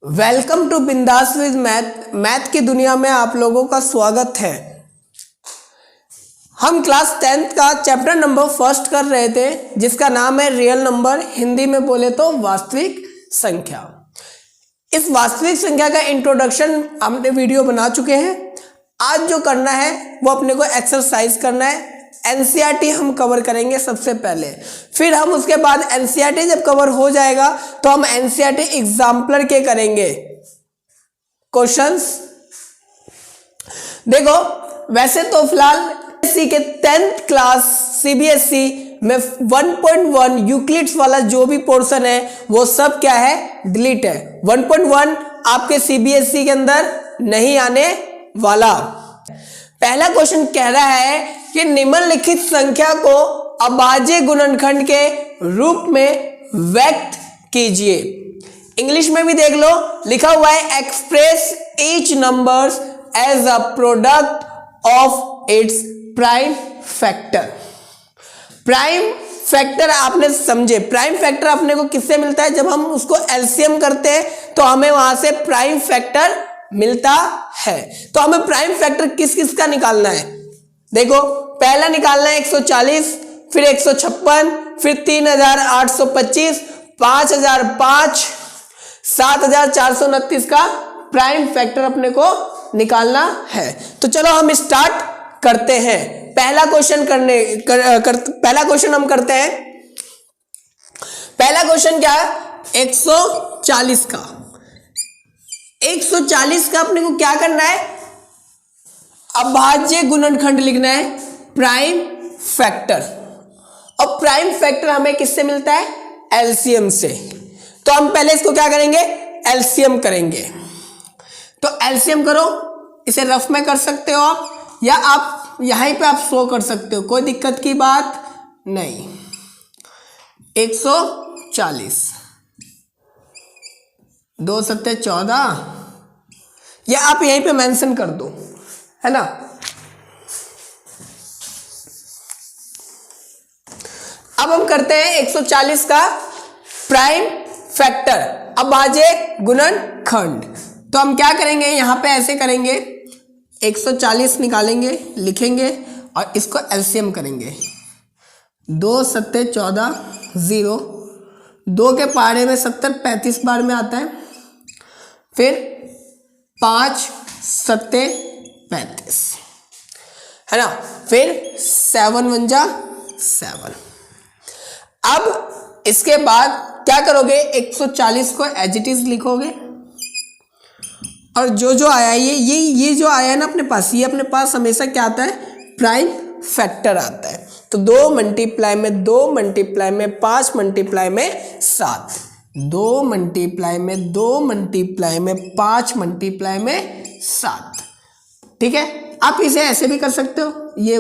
Welcome to बिंदास with math की दुनिया में आप लोगों का स्वागत है। हम क्लास 10th का चैप्टर नंबर फर्स्ट कर रहे थे जिसका नाम है रियल नंबर, हिंदी में बोले तो वास्तविक संख्या। इस वास्तविक संख्या का इंट्रोडक्शन हमने वीडियो बना चुके हैं। आज जो करना है वो अपने को एक्सरसाइज करना है। एनसीईआरटी हम कवर करेंगे सबसे पहले, फिर हम उसके बाद एनसीईआरटी जब कवर हो जाएगा तो हम एनसीईआरटी एग्जाम्पलर के करेंगे क्वेश्चंस। देखो वैसे तो फिलहाल सीबीएसई के 10th क्लास सीबीएसई में 1.1 यूक्लिड्स वाला जो भी पोर्शन है वो सब क्या है, डिलीट है। 1.1 आपके सीबीएसई के अंदर नहीं आने वाला। पहला क्वेश्चन कह रहा है कि निम्नलिखित संख्या को अभाज्य गुणनखंड के रूप में व्यक्त कीजिए। इंग्लिश में भी देख लो, लिखा हुआ है express each numbers as a product of its prime factor. Prime factor आपने समझे, प्राइम फैक्टर अपने को किससे मिलता है? जब हम उसको एलसीएम करते हैं तो हमें वहां से प्राइम फैक्टर मिलता है। तो हमें प्राइम फैक्टर किस किस का निकालना है? देखो पहला निकालना है 140, फिर 156, फिर 3825, 5005, 7429 का प्राइम फैक्टर अपने को निकालना है। तो चलो हम स्टार्ट करते हैं। पहला क्वेश्चन पहला क्वेश्चन हम करते हैं। पहला क्वेश्चन क्या है? 140 का 140 का अपने को क्या करना है? अभाज्य गुणनखंड लिखना है, प्राइम फैक्टर। और प्राइम फैक्टर हमें किससे मिलता है? एलसीएम से। तो हम पहले इसको क्या करेंगे? एलसीएम करेंगे। तो एलसीएम करो, इसे रफ में कर सकते हो आप, या आप यहीं पे आप शो कर सकते हो, कोई दिक्कत की बात नहीं। 140 2 सत्ते 14, या आप यहीं पे मेंशन कर दो, है ना। अब हम करते हैं 140 का प्राइम फैक्टर, अभाज्य गुणनखंड। तो हम क्या करेंगे? यहां पे ऐसे करेंगे, 140 निकालेंगे, लिखेंगे और इसको एलसीएम करेंगे। 2 सत्ते 14, 0, 2 के पहाड़े में 70 35 बार में आता है, फिर 5 सत्ते 35, है ना, फिर 7 1 जा 7। अब इसके बाद क्या करोगे? 140 को एज इट इज लिखोगे, और जो आया ये जो आया है ना अपने पास, ये अपने पास हमेशा क्या आता है? प्राइम फैक्टर आता है। तो 2 मल्टीप्लाई में 2 मल्टीप्लाई में 5 मल्टीप्लाई में 7, 2 मल्टीप्लाई में 2 मल्टीप्लाई में 5 मल्टीप्लाई में 7। ठीक है, आप इसे ऐसे भी कर सकते हो, ये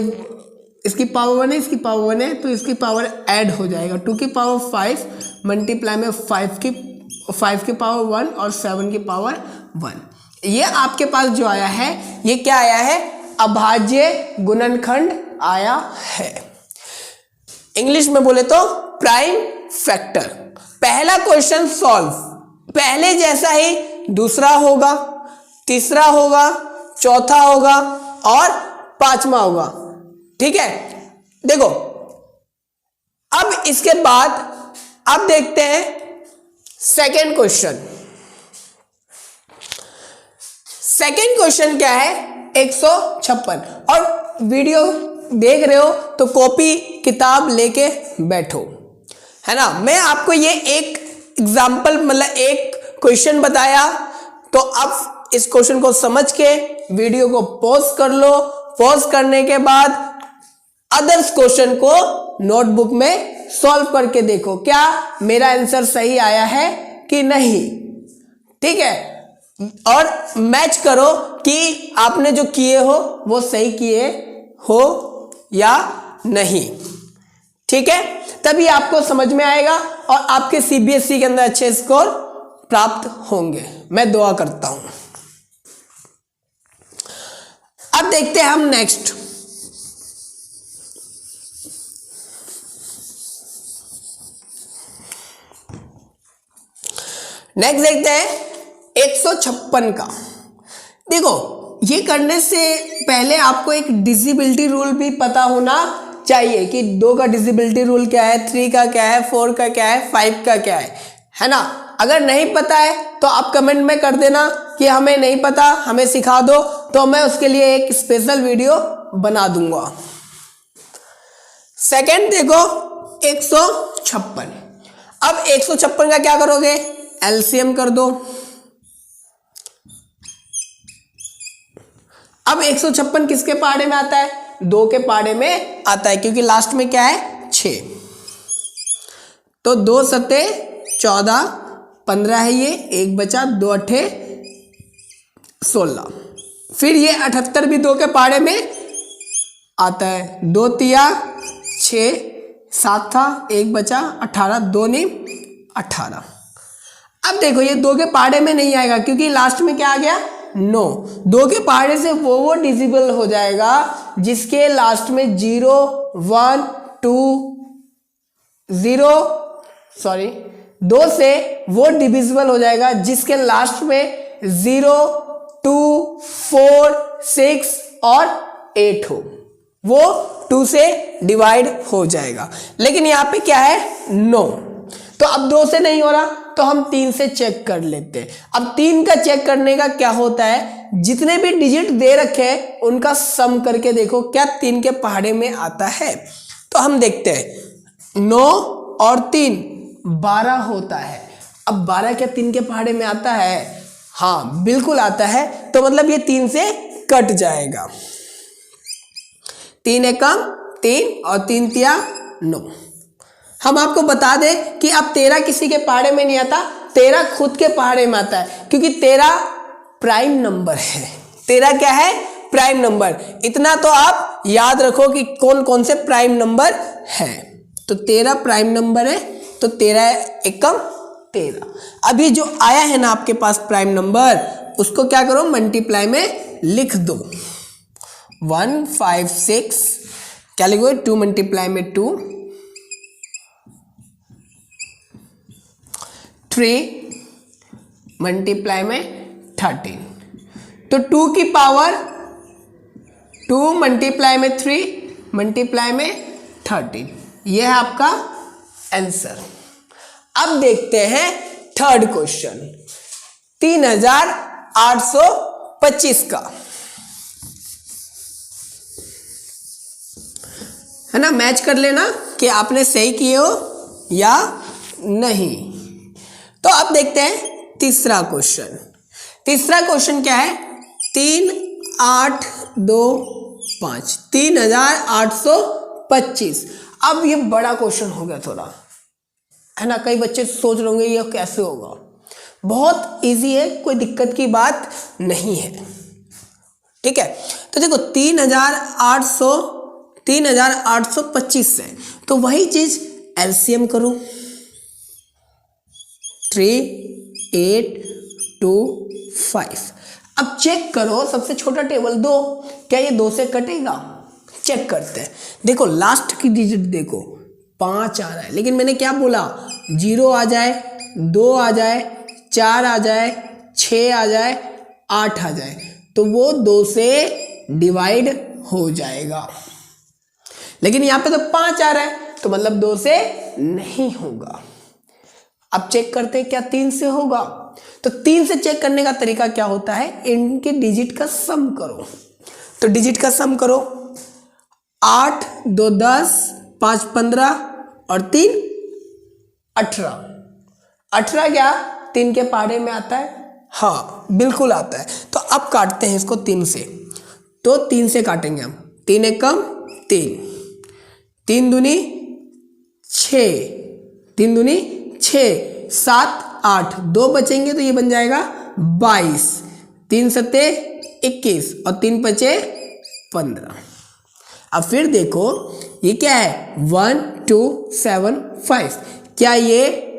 इसकी पावर 1 है, इसकी पावर 1 है, तो इसकी पावर ऐड हो जाएगा। 2 की पावर 5 मल्टीप्लाई में 5 की पावर 1 और 7 की पावर 1। ये आपके पास जो आया है ये क्या आया है? अभाज्य गुणनखंड आया है। इंग्लिश में बोले तो प्राइम फैक्टर। पहला क्वेश्चन सॉल्व, पहले जैसा ही दूसरा होगा, तीसरा होगा, चौथा होगा और पांचवा होगा। ठीक है, देखो अब इसके बाद अब देखते हैं सेकेंड क्वेश्चन। सेकेंड क्वेश्चन क्या है? 156। और वीडियो देख रहे हो तो कॉपी किताब लेके बैठो, है ना। मैं आपको ये एक एग्जाम्पल मतलब एक क्वेश्चन बताया, तो अब इस क्वेश्चन को समझ के वीडियो को पॉज कर लो। पॉज करने के बाद अदर्स क्वेश्चन को नोटबुक में सॉल्व करके देखो क्या मेरा आंसर सही आया है कि नहीं। ठीक है, और मैच करो कि आपने जो किए हो वो सही किए हो या नहीं। ठीक है, तभी आपको समझ में आएगा और आपके सीबीएसई के अंदर अच्छे स्कोर प्राप्त होंगे। मैं दुआ करता हूं। अब देखते हैं हम नेक्स्ट। नेक्स्ट देखते हैं 156 का। देखो ये करने से पहले आपको एक डिविजिबिलिटी रूल भी पता होना चाहिए कि 2 का डिविजिबिलिटी रूल क्या है, 3 का क्या है, 4 का क्या है, 5 का क्या है ना। अगर नहीं पता है तो आप कमेंट में कर देना कि हमें नहीं पता, हमें सिखा दो, तो मैं उसके लिए एक स्पेशल वीडियो बना दूंगा। सेकंड देखो 156। अब 156 का क्या करोगे, एलसीएम कर दो। अब 156 किसके पहाड़े में आता है, 2 के पहाड़े में आता है, क्योंकि लास्ट में क्या है 6। तो 2 सत्ते 14, 15 है ये, 1 बचा, 2 अट्ठे 16। फिर ये 78 भी 2 के पहाड़े में आता है, 2 तिया 6, 7 था, 1 बचा, 18, 2 नहीं 18। अब देखो ये 2 के पहाड़े में नहीं आएगा क्योंकि लास्ट में क्या आ गया 9। 2 के पहाड़े से वो डिविजिबल हो जाएगा जिसके लास्ट में 0, 1, 2, 0, सॉरी 2 से वो डिविजिबल हो जाएगा जिसके लास्ट में 0, 2, 4, 6 और 8 हो, वो 2 से डिवाइड हो जाएगा। लेकिन यहाँ पे क्या है 9, तो अब 2 से नहीं हो रहा तो हम 3 से चेक कर लेते हैं। अब 3 का चेक करने का क्या होता है, जितने भी डिजिट दे रखे हैं उनका सम करके देखो क्या 3 के पहाड़े में आता है। तो हम देखते हैं 9 और 3 12 होता है। अब 12 क्या 3 के पहाड़े में आता है, हाँ बिल्कुल आता है, तो मतलब ये 3 से कट जाएगा। 3 एकम 3 और 3 तिया 9। हम आपको बता दें कि अब 13 किसी के पहाड़े में नहीं आता, 13 खुद के पहाड़े में आता है क्योंकि 13 प्राइम नंबर है। 13 क्या है, प्राइम नंबर। इतना तो आप याद रखो कि कौन कौन से प्राइम नंबर है। तो 13 प्राइम नंबर है, तो 13 एकम 13। अभी जो आया है ना आपके पास प्राइम नंबर, उसको क्या करो मल्टीप्लाई में लिख दो। 1, 5, 6 क्या लिखोगे, 2 मल्टीप्लाई में 2, 3 मल्टीप्लाई में 13। तो 2 की पावर 2 मल्टीप्लाई में 3 मल्टीप्लाई में 13, यह है आपका आंसर। अब देखते हैं थर्ड क्वेश्चन 3825 का, है ना। मैच कर लेना कि आपने सही किए हो या नहीं। तो अब देखते हैं तीसरा क्वेश्चन। तीसरा क्वेश्चन क्या है, 3, 8, 2, 5, 3825। अब ये बड़ा क्वेश्चन हो गया थोड़ा, है ना। कई बच्चे सोच रहे होंगे ये कैसे होगा। बहुत इजी है, कोई दिक्कत की बात नहीं है, ठीक है। तो देखो 3825 है, तो वही चीज एलसीएम करो। 3, 8, 2, 5। अब चेक करो सबसे छोटा टेबल 2, क्या ये 2 से कटेगा, चेक करते हैं। देखो लास्ट की डिजिट देखो 5 आ रहा है, लेकिन मैंने क्या बोला 0 आ जाए, 2 आ जाए, 4 आ जाए, 6 आ जाए, 8 आ जाए, तो वो 2 से डिवाइड हो जाएगा। लेकिन यहाँ पे तो 5 आ रहा है, तो मतलब 2 से नहीं होगा। अब चेक करते हैं क्या 3 से होगा। तो 3 से चेक करने का तरीका क्या होता है, इनके डिजिट का सम करो। तो डिजिट का सम करो, 8, 2, 10, 5, 15 और 3, 18। 18 क्या 3 के पहाड़े में आता है, हाँ बिल्कुल आता है। तो अब काटते हैं इसको 3 से, तो 3 से काटेंगे हम। 3 एकम 3, 3 दूनी 6, 3 दूनी 6, 7, 8, 2 बचेंगे तो ये बन जाएगा 22, 3 सत्ते 21 और 3 बचे 15। अब फिर देखो ये क्या है 1, 2, 7, 5। क्या ये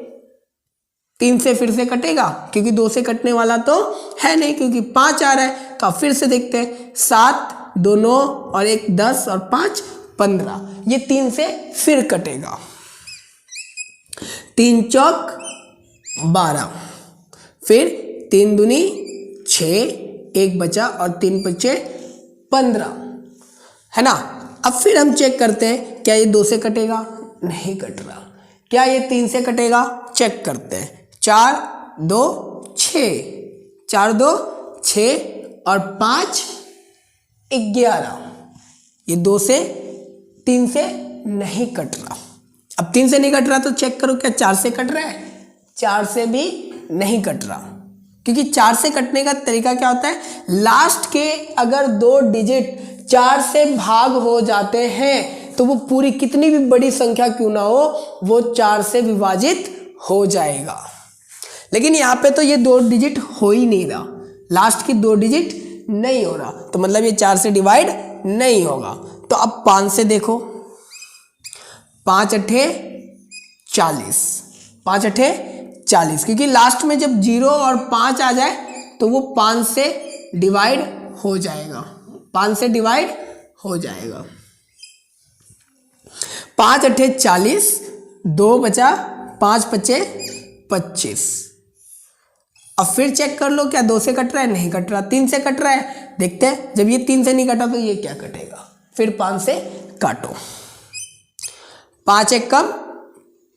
3 से फिर से कटेगा, क्योंकि 2 से कटने वाला तो है नहीं, क्योंकि 5 आ रहा है। तो अब फिर से देखते हैं, 7, 2, 9 और 1 10 और 5 15। ये 3 से फिर कटेगा, 3 चौक 12, फिर 3 दूनी 6, 1 बचा और 3 बचे 15, है ना। अब फिर हम चेक करते हैं क्या ये 2 से कटेगा, नहीं कट रहा। क्या ये 3 से कटेगा, चेक करते हैं। 4 2 6, 4 2 6 और 5 11। ये 2 से 3 से नहीं कट रहा। अब 3 से नहीं कट रहा तो चेक करो क्या 4 से कट रहा है, 4 से भी नहीं कट रहा। क्योंकि 4 से कटने का तरीका क्या होता है, लास्ट के अगर 2 डिजिट 4 से भाग हो जाते हैं तो वो पूरी कितनी भी बड़ी संख्या क्यों ना हो वो 4 से विभाजित हो जाएगा। लेकिन यहाँ पे तो ये 2 डिजिट हो ही नहीं रहा, लास्ट की 2 डिजिट नहीं हो रहा, तो मतलब ये 4 से डिवाइड नहीं होगा। तो अब 5 से देखो, 5 अठे 40, 5 अठे 40, क्योंकि लास्ट में जब 0 और 5 आ जाए तो वो 5 से डिवाइड हो जाएगा, 5 से डिवाइड हो जाएगा। 5 अठे 40, 2 बचा, 5 बचे 25। अब फिर चेक कर लो क्या 2 से कट रहा है, नहीं कट रहा। 3 से कट रहा है, देखते हैं। जब ये 3 से नहीं कटा तो ये क्या कटेगा, फिर 5 से काटो। 5 एक कम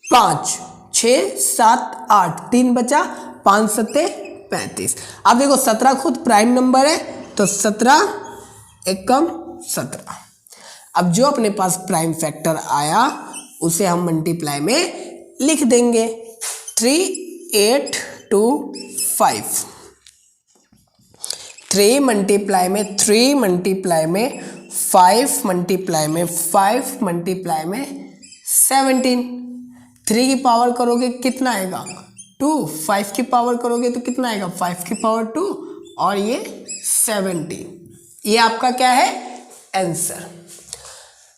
5, 6 7 8, 3 बचा, 5 सत्ते 35। अब देखो 17 खुद प्राइम नंबर है तो 17 एक कम 17। अब जो अपने पास प्राइम फैक्टर आया उसे हम मल्टीप्लाई में लिख देंगे। 3 8 2 5, 3 मल्टीप्लाई में 3 मल्टीप्लाई में 5 मल्टीप्लाई में 5 मल्टीप्लाई में 17। 3 की पावर करोगे कितना आएगा 2, 5 की पावर करोगे तो कितना आएगा 5 की पावर 2 और ये 70। ये आपका क्या है आंसर,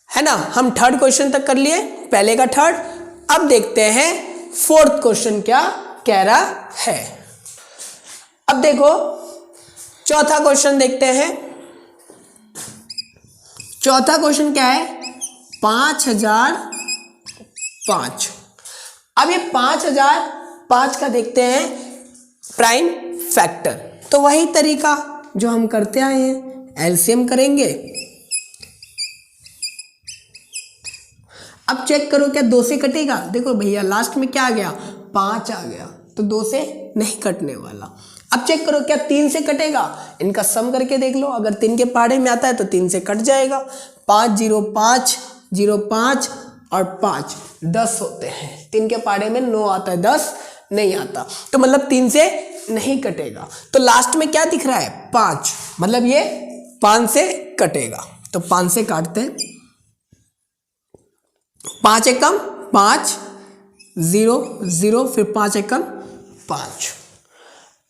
है ना। हम थर्ड क्वेश्चन तक कर लिए, पहले का थर्ड। अब देखते हैं फोर्थ क्वेश्चन क्या कह रहा है। अब देखो चौथा क्वेश्चन देखते हैं। चौथा क्वेश्चन क्या है 5005। अब ये 5005 का देखते हैं प्राइम फैक्टर। तो वही तरीका जो हम करते आए हैं, एलसीएम करेंगे। अब चेक करो क्या 2 से कटेगा, देखो भैया लास्ट में क्या आ गया 5 आ गया, तो 2 से नहीं कटने वाला। अब चेक करो क्या 3 से कटेगा, इनका सम करके देख लो। अगर 3 के पहाड़े में आता है तो 3 से कट जाएगा। 5 0 5 0 5 और 5 10 होते हैं। 3 के पहाड़े में 9 आता है, 10 नहीं आता, तो मतलब 3 से नहीं कटेगा। तो लास्ट में क्या दिख रहा है 5, मतलब ये 5 से कटेगा। तो 5 से काटते हैं। 5 एकम 5 0 0, फिर 5 एकम 5।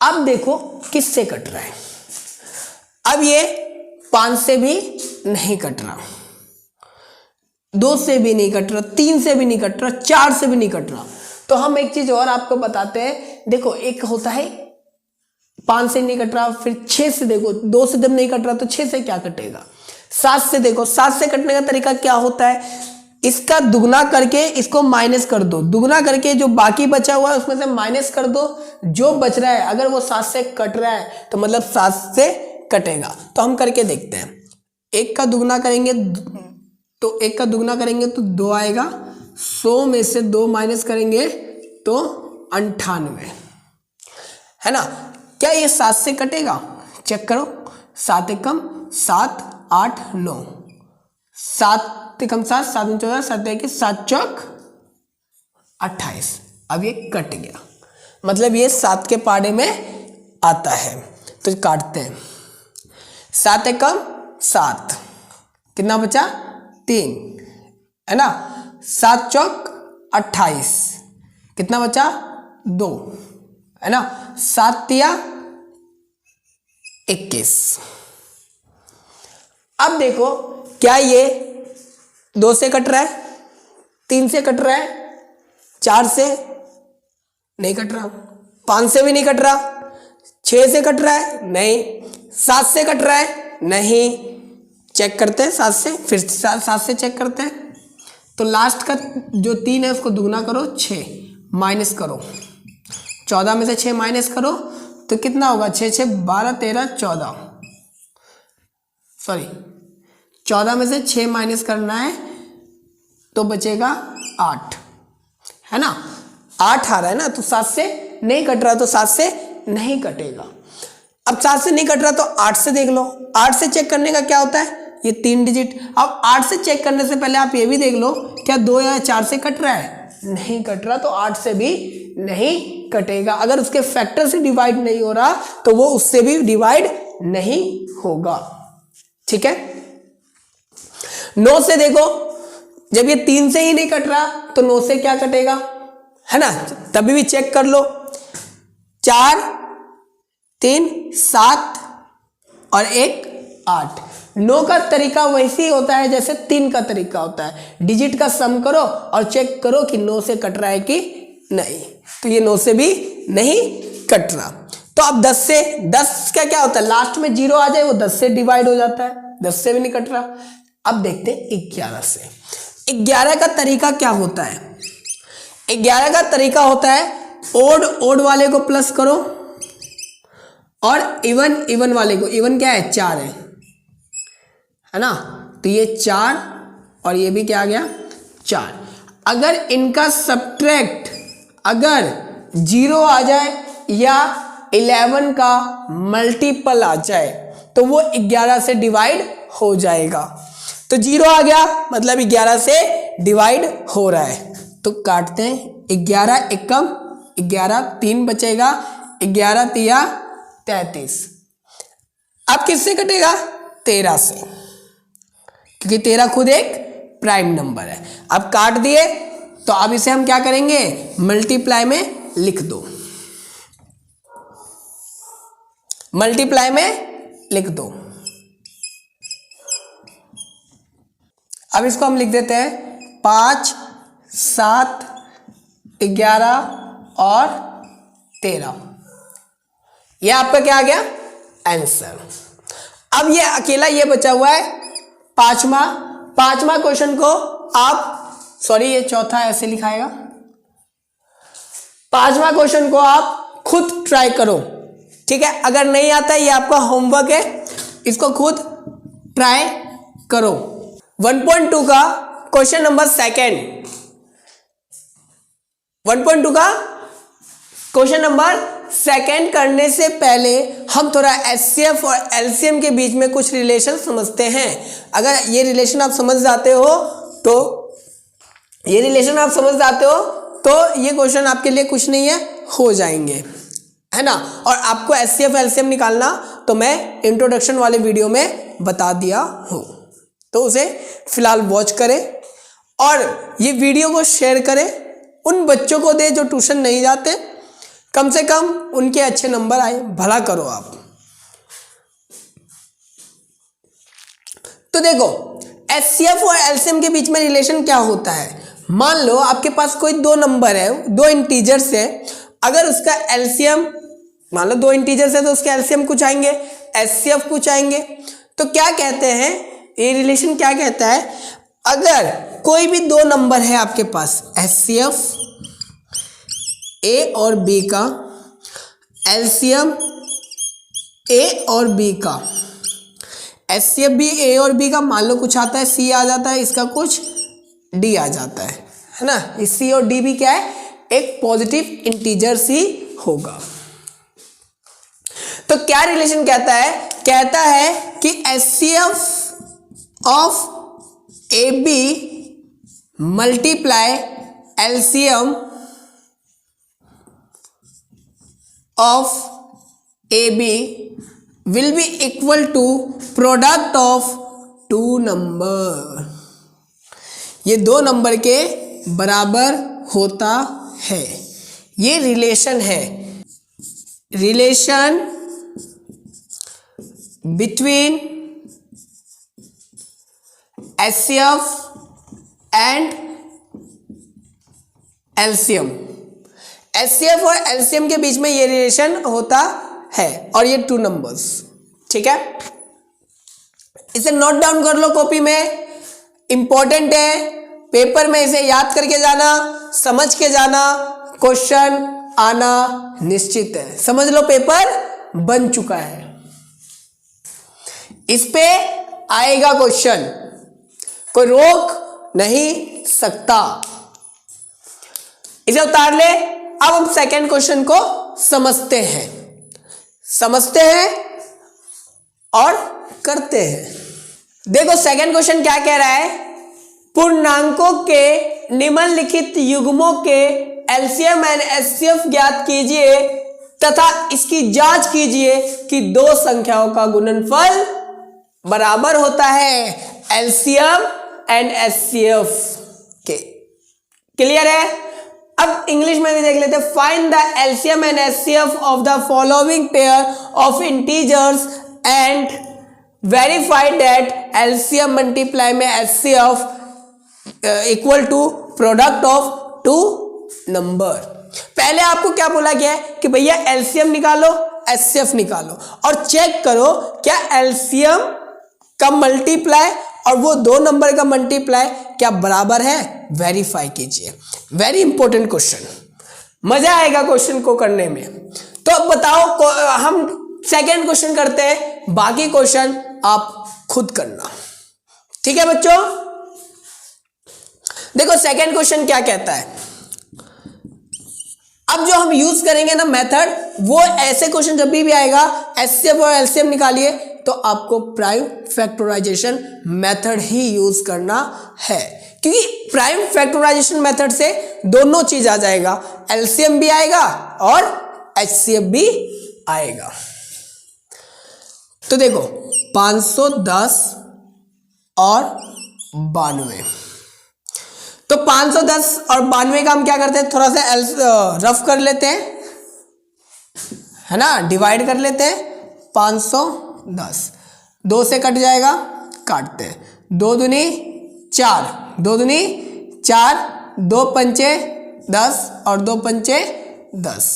अब देखो किससे कट रहा है। अब ये 5 से भी नहीं कट रहा, 2 से भी नहीं कट रहा, 3 से भी नहीं कट रहा, 4 से भी नहीं कट रहा। तो हम एक चीज और आपको बताते हैं। देखो एक होता है 5 से नहीं कट रहा, फिर 6 से देखो, 2 से जब नहीं कट रहा तो 6 से क्या कटेगा। 7 से देखो, 7 से कटने का तरीका क्या होता है, इसका दुगना करके इसको माइनस कर दो, दुगना करके जो बाकी बचा हुआ है उसमें से माइनस कर दो, जो बच रहा है अगर वो 7 से कट रहा है तो मतलब 7 से कटेगा। तो हम करके देखते हैं। 1 का दुगना करेंगे तो 1 का दुगना करेंगे तो 2 आएगा, 100 में से 2 माइनस करेंगे तो 98, है ना। क्या ये 7 से कटेगा, चेक करो। 7 एकम 7 8 9, 7 एकम 7 7 14 7 1 7 चौक 28। अब ये कट गया, मतलब ये 7 के पहाड़े में आता है। तो काटते हैं। 7 एकम 7, कितना बचा 3, है ना। 7 चौक 28, कितना बचा 2, है ना। 7 तिया 21। अब देखो क्या ये 2 से कट रहा है, 3 से कट रहा है, 4 से नहीं कट रहा, 5 से भी नहीं कट रहा, 6 से कट रहा है नहीं, 7 से कट रहा है नहीं। चेक करते हैं 7 से, फिर 7 से चेक करते हैं। तो लास्ट का जो 3 है उसको दुगना करो, 6 माइनस करो, 14 में से 6 माइनस करो तो कितना होगा, 6 6 12 13 14, सॉरी 14 में से 6 माइनस करना है तो बचेगा 8, है ना, 8 आ रहा है ना, तो 7 से नहीं कट रहा, तो 7 से नहीं कटेगा। अब 7 से नहीं कट रहा तो 8 से देख लो, 8 से चेक करने का क्या होता है, ये 3 डिजिट। अब 8 से चेक करने से पहले आप ये भी देख लो क्या 2 या 4 से कट रहा है, नहीं कट रहा, तो 8 से भी नहीं कटेगा। अगर उसके फैक्टर से डिवाइड नहीं हो रहा तो वो उससे भी डिवाइड नहीं होगा, ठीक है। 9 से देखो, जब ये 3 से ही नहीं कट रहा तो 9 से क्या कटेगा, है ना, तभी भी चेक कर लो, 4 3 7 और 1 8। 9 का तरीका वैसे ही होता है जैसे 3 का तरीका होता है, डिजिट का सम करो और चेक करो कि 9 से कट रहा है कि नहीं, तो ये 9 से भी नहीं कट रहा। तो अब 10 से, 10 का क्या होता है, लास्ट में 0 आ जाए वो 10 से डिवाइड हो जाता है, 10 से भी नहीं कट रहा। अब देखते हैं 11 से। 11 का तरीका क्या होता है, 11 का तरीका होता है ओड वाले को प्लस करो और इवन वाले को, इवन क्या है 4 है ना, तो ये 4 और ये भी क्या आ गया 4। अगर इनका सब्ट्रैक्ट अगर 0 आ जाए या 11 का मल्टीपल आ जाए तो वो 11 से डिवाइड हो जाएगा। तो 0 आ गया मतलब 11 से डिवाइड हो रहा है, तो काटते हैं, 11 एकम 11, 3 बचेगा, 11 तिया 33। अब किससे कटेगा, 13 से, क्योंकि 13 खुद एक प्राइम नंबर है। अब काट दिए तो अब इसे हम क्या करेंगे, मल्टीप्लाई में लिख दो, मल्टीप्लाई में लिख दो। अब इसको हम लिख देते हैं 5 7 11 और 13, यह आपका क्या आ गया आंसर। अब ये अकेला ये बचा हुआ है पांचवा क्वेश्चन को आप, सॉरी ये चौथा ऐसे लिखाएगा, पांचवा क्वेश्चन को आप खुद ट्राई करो, ठीक है। अगर नहीं आता है ये आपका होमवर्क है, इसको खुद ट्राई करो। 1.2 का क्वेश्चन नंबर सेकंड, 1.2 का क्वेश्चन नंबर सेकंड करने से पहले हम थोड़ा एचसीएफ और एलसीएम के बीच में कुछ रिलेशन समझते हैं। अगर ये रिलेशन आप समझ जाते हो तो ये क्वेश्चन आपके लिए कुछ नहीं है, हो जाएंगे, है ना। और आपको एचसीएफ एलसीएम निकालना तो मैं इंट्रोडक्शन वाले वीडियो में बता दिया हूँ, तो उसे फिलहाल वॉच करें और ये वीडियो को शेयर करें, उन बच्चों को दे जो ट्यूशन नहीं जाते, कम से कम उनके अच्छे नंबर आए, भला करो आप। तो देखो एचसीएफ और एलसीएम के बीच में रिलेशन क्या होता है, मान लो आपके पास कोई 2 नंबर है, 2 इंटीजर्स है, अगर उसका एलसीएम, मान लो 2 इंटीजर्स है तो उसके एलसीएम कुछ आएंगे, एचसीएफ कुछ आएंगे, तो क्या कहते हैं ये रिलेशन, क्या कहता है, अगर कोई भी 2 नंबर है आपके पास, एचसीएफ ए और बी का, एलसीएम ए और बी का, एचसीएफ भी ए और बी का, मान लो कुछ आता है सी आ जाता है, इसका कुछ डी आ जाता है ना, इस सी और डी भी क्या है, एक पॉजिटिव इंटीजर्स ही होगा। तो क्या रिलेशन कहता है कि HCF of A B multiply LCM of AB will be equal to product of 2 number, ये 2 नंबर के बराबर होता है। ये रिलेशन है, relation between HCF and LCM, HCF और एलसीएम के बीच में ये रिलेशन होता है और ये 2 नंबर्स, ठीक है। इसे नोट डाउन कर लो कॉपी में, इंपॉर्टेंट है, पेपर में इसे याद करके जाना, समझ के जाना, क्वेश्चन आना निश्चित है। समझ लो पेपर बन चुका है, इस पे आएगा क्वेश्चन, कोई रोक नहीं सकता। इसे उतार ले। अब हम सेकंड क्वेश्चन को समझते हैं और करते हैं। देखो सेकंड क्वेश्चन क्या कह रहा है, पूर्णांकों के निम्नलिखित युग्मों के एलसीएम एंड एचसीएफ ज्ञात कीजिए तथा इसकी जांच कीजिए कि दो संख्याओं का गुणनफल बराबर होता है एलसीएम एंड एचसीएफ के। क्लियर है? अब इंग्लिश में भी देख लेते हैं। Find the LCM and HCF of the following pair of integers and verify that LCM multiply में HCF equal to product of two number. पहले आपको क्या बोला गया है कि भैया एलसीएम निकालो, एचसीएफ निकालो और चेक करो क्या एलसीएम का मल्टीप्लाई और वो दो नंबर का मल्टीप्लाई क्या बराबर है, वेरीफाई कीजिए। वेरी इंपॉर्टेंट क्वेश्चन, मजा आएगा क्वेश्चन को करने में। तो अब बताओ, हम सेकेंड क्वेश्चन करते हैं, बाकी क्वेश्चन आप खुद करना। ठीक है बच्चों? देखो सेकेंड क्वेश्चन क्या कहता है। अब जो हम यूज करेंगे ना मेथड, वो ऐसे क्वेश्चन जब भी आएगा एचसीएफ और एलसीएम निकालिए तो आपको प्राइम फैक्टराइजेशन मेथड ही यूज करना है, क्योंकि प्राइम फैक्टराइजेशन मेथड से दोनों चीज आ जाएगा, एलसीएम भी आएगा और एचसीएफ भी आएगा। तो देखो 510 और 92, तो 510 और 92 का हम क्या करते हैं, थोड़ा सा रफ कर लेते हैं, है ना, डिवाइड कर लेते हैं। 510 2 से कट जाएगा, काटते हैं, 2 दूनी 4, 2 दूनी 4, 2 पंचे 10 और 2 पंचे 10।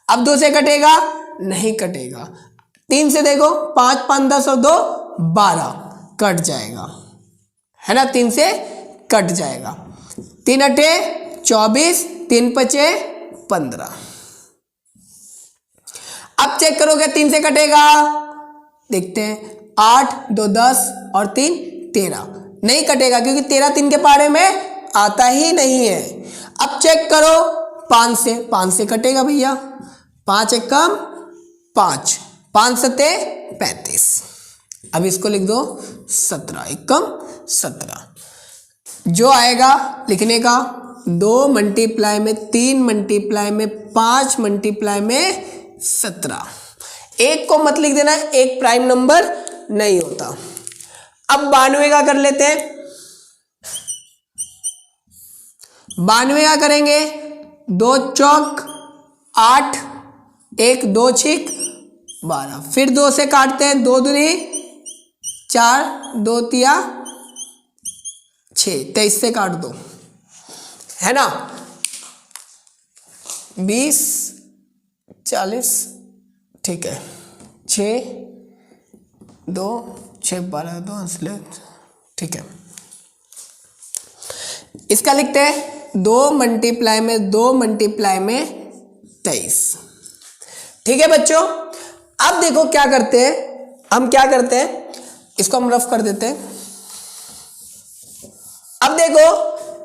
अब 2 से कटेगा नहीं कटेगा, 3 से देखो 5 5 10 और 2 12 कट जाएगा, है ना, 3 से कट जाएगा। 3 अठे 24, 3 पचे 15। अब चेक करोगे 3 से कटेगा, देखते हैं 8 2 10 और 3 13, नहीं कटेगा क्योंकि 13 3 के पारे में आता ही नहीं है। अब चेक करो 5 से कटेगा भैया, 5 एक कम 5, 5 सते 35। अब इसको लिख दो 17, एक कम 17। जो आएगा लिखने का 2 मल्टीप्लाई में 3 मल्टीप्लाई में 5 मल्टीप्लाई में 17। एक को मत लिख देना, एक प्राइम नंबर नहीं होता। अब 92 का कर लेते हैं। 92 का करेंगे, 2 चौक 8, 1 2 छिक 12, फिर 2 से काटते हैं, 2 दूनी 4, 2 तिया 6, 23 से काट दो, है ना, 20 40, ठीक है, 6 2 6 12 2 इसलिए ठीक है। इसका लिखते हैं 2 मल्टीप्लाई में 2 मल्टीप्लाई में 23। ठीक है बच्चों? अब देखो क्या करते हैं, हम क्या करते हैं, इसको हम रफ कर देते हैं। अब देखो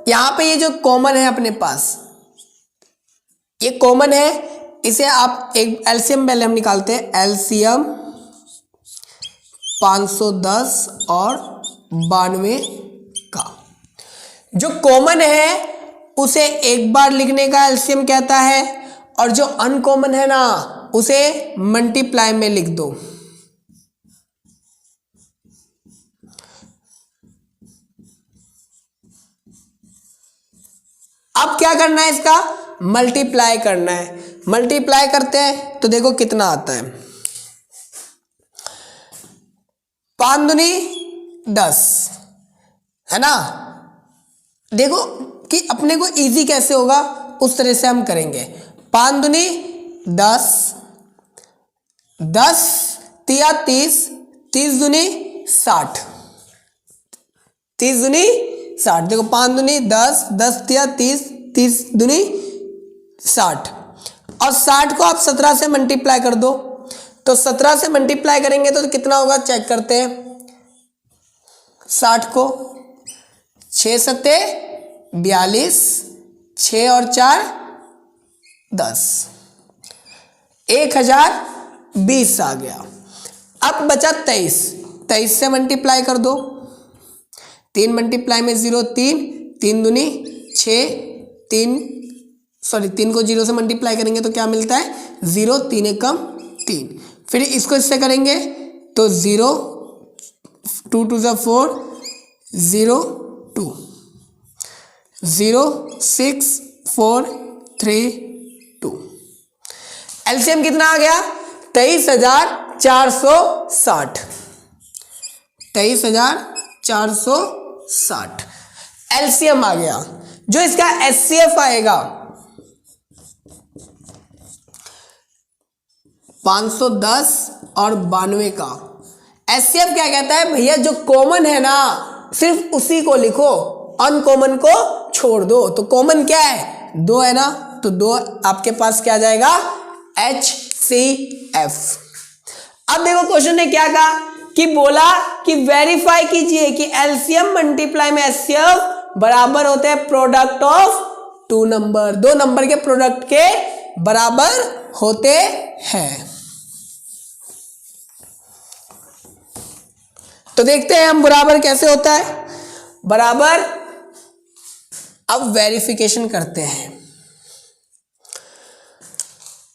यहां पे ये जो कॉमन है अपने पास, ये कॉमन है, इसे आप एक एलसीएम पहले हम निकालते हैं। एलसीएम 510 और 92 का जो कॉमन है उसे एक बार लिखने का एलसीएम कहता है, और जो अनकॉमन है ना उसे मल्टीप्लाई में लिख दो। अब क्या करना है, इसका मल्टीप्लाई करना है। मल्टीप्लाई करते हैं तो देखो कितना आता है, 5 दूनी 10, है ना। देखो कि अपने को इजी कैसे होगा उस तरह से हम करेंगे। 5 दूनी 10, 10 तिया 30, 30 दूनी 60, 30 दूनी 60। देखो 5 दूनी 10, 10 तिया 30, 30 दूनी 60 और 60 को आप 17 से मल्टीप्लाई कर दो, तो 17 से मल्टीप्लाई करेंगे तो कितना होगा चेक करते हैं। 60 को 6 सत्ते 42, 6 और 4 10, 1020 आ गया। अब बचा 23, 23 से मल्टीप्लाई कर दो, 3 मल्टीप्लाई में 0 3, 3 दूनी 6, 3 को 0 से मल्टीप्लाई करेंगे तो क्या मिलता है 0, 3 एकम 3। फिर इसको इससे करेंगे तो 0, 2 2 ज़ा 4, 0 2, 0 6 4 3 2। एलसीएम कितना आ गया 23,460, 23,460 एलसीएम आ गया। जो इसका एचसीएफ आएगा 510 और 92 का। एचसीएफ क्या कहता है भैया, जो कॉमन है ना सिर्फ उसी को लिखो, अनकॉमन को छोड़ दो। तो कॉमन क्या है 2 है ना, तो 2 आपके पास क्या जाएगा HCF। अब देखो क्वेश्चन ने क्या कहा कि बोला कि वेरीफाई कीजिए कि एलसीएम मल्टीप्लाई में एचसीएफ बराबर होते हैं प्रोडक्ट ऑफ 2 नंबर, 2 नंबर के प्रोडक्ट के बराबर होते हैं। तो देखते हैं हम बराबर कैसे होता है बराबर। अब वेरिफिकेशन करते हैं,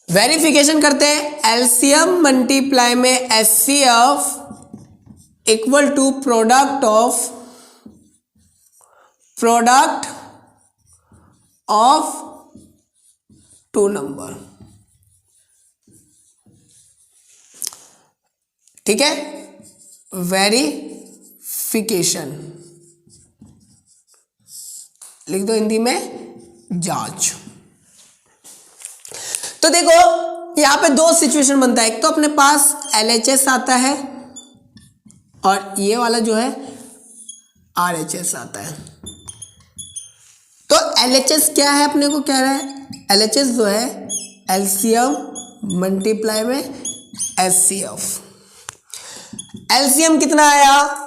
वेरिफिकेशन करते हैं। एलसीएम मल्टीप्लाई में HCF equal to product of 2 number. ठीक है, वेरिफिकेशन लिख दो हिंदी में जांच। तो देखो यहां पे 2 सिचुएशन बनता है, एक तो अपने पास LHS आता है और ये वाला जो है RHS आता है। तो LHS क्या है अपने को कह रहा है, LHS जो है एलसीएम मल्टीप्लाई में HCF। एलसीएम कितना आया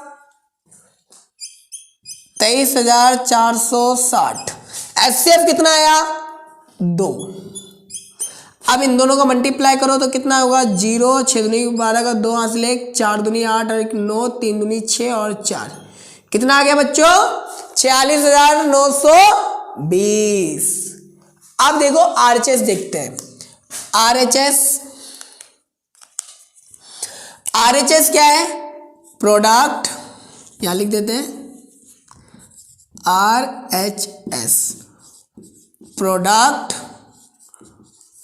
23,460, HCF कितना आया 2। अब इन दोनों को मल्टीप्लाई करो तो कितना होगा 0, 6 दूनी 12 का 2 हाथ ले, 4 दूनी 8 और 1 9, 3 दूनी 6 और 4 कितना आ गया बच्चों 46,920। अब देखो RHS देखते हैं। RHS क्या है प्रोडक्ट, यहां लिख देते हैं RHS product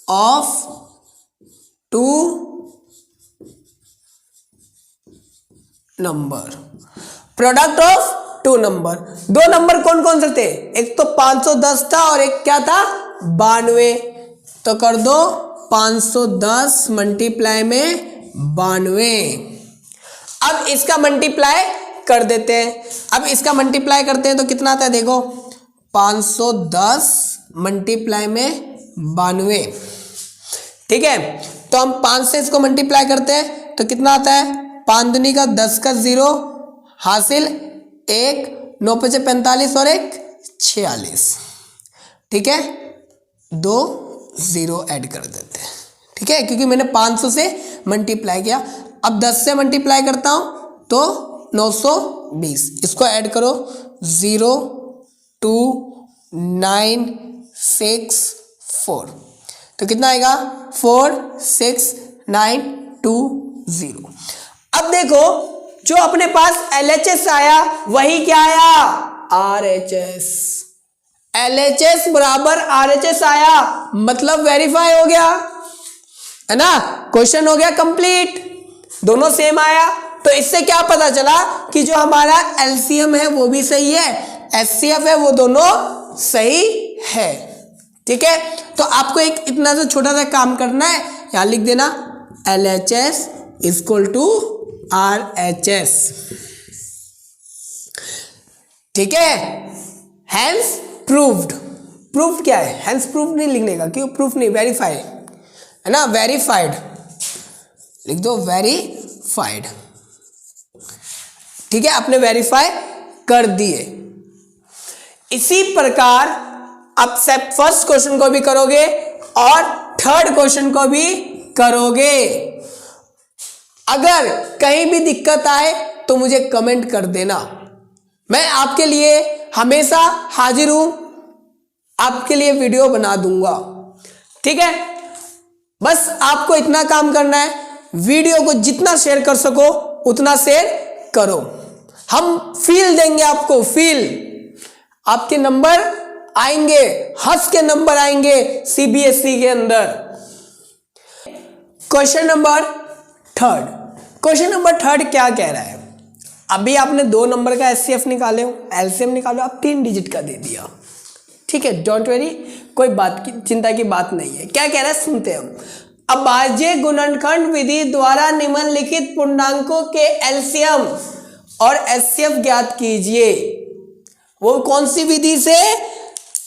of 2 number, product of 2 number. 2 number कौन कौन से थे, एक तो 510 था और एक क्या था 92। तो कर दो 510 मल्टीप्लाई में 92। अब इसका मल्टीप्लाई कर देते हैं। अब इसका मल्टीप्लाई करते हैं तो कितना आता है देखो 510 मल्टीप्लाई में 92। ठीक है, तो हम 5 से इसको मल्टीप्लाई करते हैं तो कितना आता है 5 दूनी का 10 का 0 हासिल 1, 9 5 45 और 1 46। ठीक है, 2 0 ऐड कर देते हैं। ठीक है, क्योंकि मैंने 500 से मल्टीप्लाई किया। अब 10 से मल्टीप्लाई करता हूं तो 920, इसको ऐड करो 0 2 9 6 4, तो कितना आएगा 4 6 9 2 0। अब देखो जो अपने पास LHS आया वही क्या आया RHS। LHS बराबर RHS आया, मतलब वेरीफाई हो गया है ना, क्वेश्चन हो गया कंप्लीट, दोनों सेम आया। तो इससे क्या पता चला कि जो हमारा एलसीएम है वो भी सही है, एचसीएफ है वो दोनों सही है। ठीक है, तो आपको एक इतना सा छोटा सा काम करना है, यहां लिख देना LHS इक्वल टू RHS। ठीक है, हेंस प्रूव्ड, प्रूफ क्या है, हेंस प्रूफ नहीं लिखने का, क्यों प्रूफ नहीं, वेरीफाइड है ना, वेरीफाइड लिख दो, वेरीफाइड, ठीक है, आपने वेरीफाई कर दिए। इसी प्रकार आप फर्स्ट क्वेश्चन को भी करोगे और थर्ड क्वेश्चन को भी करोगे। अगर कहीं भी दिक्कत आए तो मुझे कमेंट कर देना, मैं आपके लिए हमेशा हाजिर हूं, आपके लिए वीडियो बना दूंगा, ठीक है। बस आपको इतना काम करना है, वीडियो को जितना शेयर कर सको उतना शेयर करो, हम फील देंगे आपको, फील, आपके नंबर आएंगे, हंस के नंबर आएंगे सीबीएसई के अंदर। क्वेश्चन नंबर थर्ड क्या कह रहा है, अभी आपने 2 नंबर का एचसीएफ निकाले हो, एलसीएम निकालो, आप 3 डिजिट का दे दिया, ठीक है, डोंट वेरी, कोई बात की चिंता की बात नहीं है। क्या कह रहा है सुनते हैं हम। अभाज्य गुणनखंड विधि द्वारा निम्नलिखित पूर्णांकों के एलसीएम और एचसीएफ ज्ञात कीजिए। वो कौन सी विधि से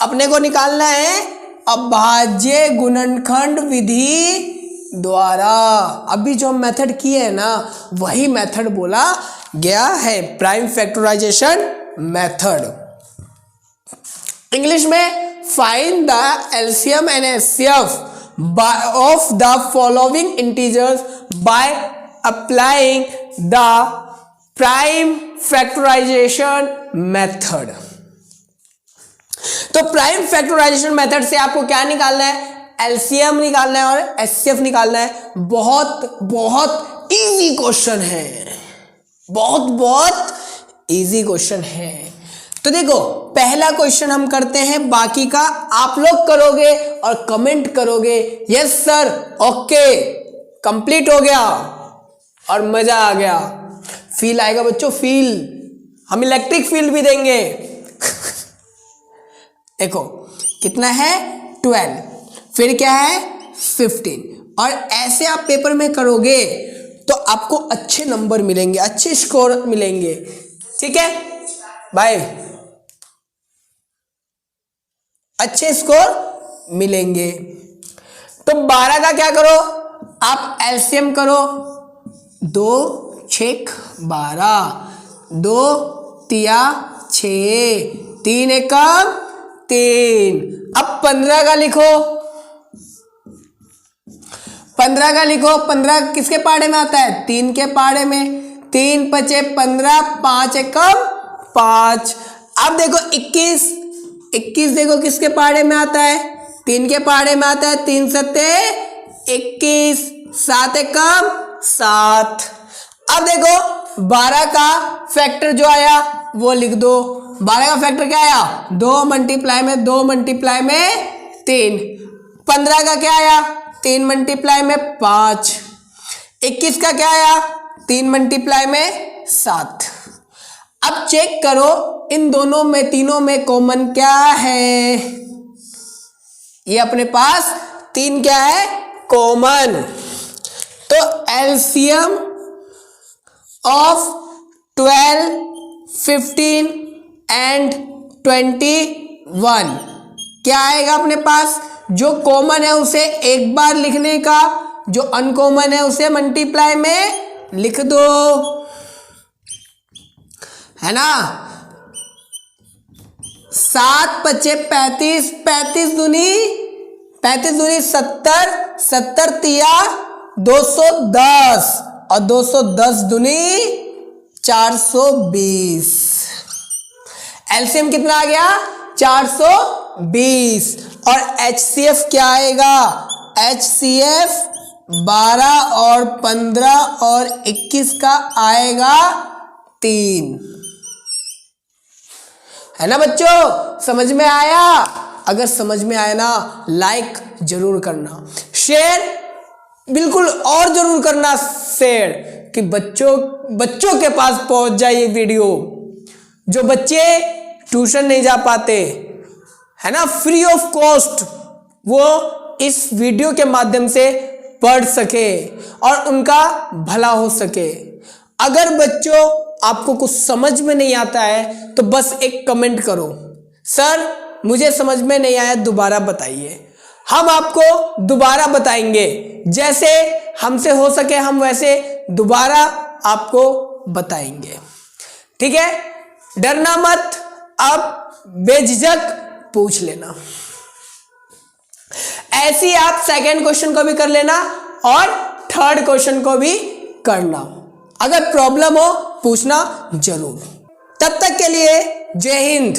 अपने को निकालना है, अभाज्य गुणनखंड विधि द्वारा। अभी जो मेथड किए है ना वही मेथड बोला गया है, प्राइम फैक्टराइजेशन मेथड। इंग्लिश में find the LCM and HCF of the following integers by applying the prime factorization method। तो प्राइम फैक्टराइजेशन मेथड से आपको क्या निकालना है, एलसीएम निकालना है और एचसीएफ निकालना है। बहुत बहुत इजी क्वेश्चन है, बहुत इजी क्वेश्चन है। तो देखो पहला क्वेश्चन हम करते हैं, बाकी का आप लोग करोगे और कमेंट करोगे यस सर, ओके, कंप्लीट हो गया और मजा आ गया, फील आएगा बच्चों, फील, हम इलेक्ट्रिक फील्ड भी देंगे। देखो कितना है 12, फिर क्या है 15, और ऐसे आप पेपर में करोगे तो आपको अच्छे नंबर मिलेंगे, अच्छे स्कोर मिलेंगे, ठीक है भाई, अच्छे स्कोर मिलेंगे। तो 12 का क्या करो, आप एलसीएम करो, 2 6 12, 2 तिया 6, 3 एकम 3। अब 15 का लिखो, 15 का लिखो, 15 किसके पाड़े में आता है, 3 के पाड़े में, 3 पचे 15, 5 एकम 5। अब देखो 21 देखो किसके पाड़े में आता है, 3 के पाड़े में आता है, 3 सत्ते 21, 7 एकम 7। अब देखो 12 का फैक्टर जो आया वो लिख दो, 12 का फैक्टर क्या आया, 2 मल्टीप्लाई में 2 मल्टीप्लाई में 3। 15 का क्या आया, 3 मल्टीप्लाई में 5। 21 का क्या आया, 3 मल्टीप्लाई में 7। अब चेक करो इन दोनों में, तीनों में कॉमन क्या है, ये अपने पास 3 क्या है कॉमन। तो एलसीएम ऑफ 12, 15 एंड 21 क्या आएगा अपने पास, जो कॉमन है उसे एक बार लिखने का, जो अनकॉमन है उसे मल्टीप्लाई में लिख दो, है ना। 7 पचे 35, 35 दूनी 70, 70 तिया 210 और 210 दूनी 420। एलसीएम कितना आ गया 420। और एचसीएफ क्या आएगा, एचसीएफ 12 और 15 और 21 का आएगा 3, है ना बच्चों, समझ में आया। अगर समझ में आया ना लाइक जरूर करना, शेयर बिल्कुल और जरूर करना शेयर, कि बच्चों के पास पहुंच जाए ये वीडियो, जो बच्चे ट्यूशन नहीं जा पाते, है ना, फ्री ऑफ कॉस्ट वो इस वीडियो के माध्यम से पढ़ सके और उनका भला हो सके। अगर बच्चों आपको कुछ समझ में नहीं आता है तो बस एक कमेंट करो, सर मुझे समझ में नहीं आया दोबारा बताइए। हम आपको दोबारा बताएंगे, जैसे हमसे हो सके हम वैसे दोबारा आपको बताएंगे, ठीक है। डरना मत, अब बेझिझक पूछ लेना। ऐसे आप सेकंड क्वेश्चन को भी कर लेना और थर्ड क्वेश्चन को भी करना। अगर प्रॉब्लम हो पूछना जरूर। तब तक के लिए जय हिंद।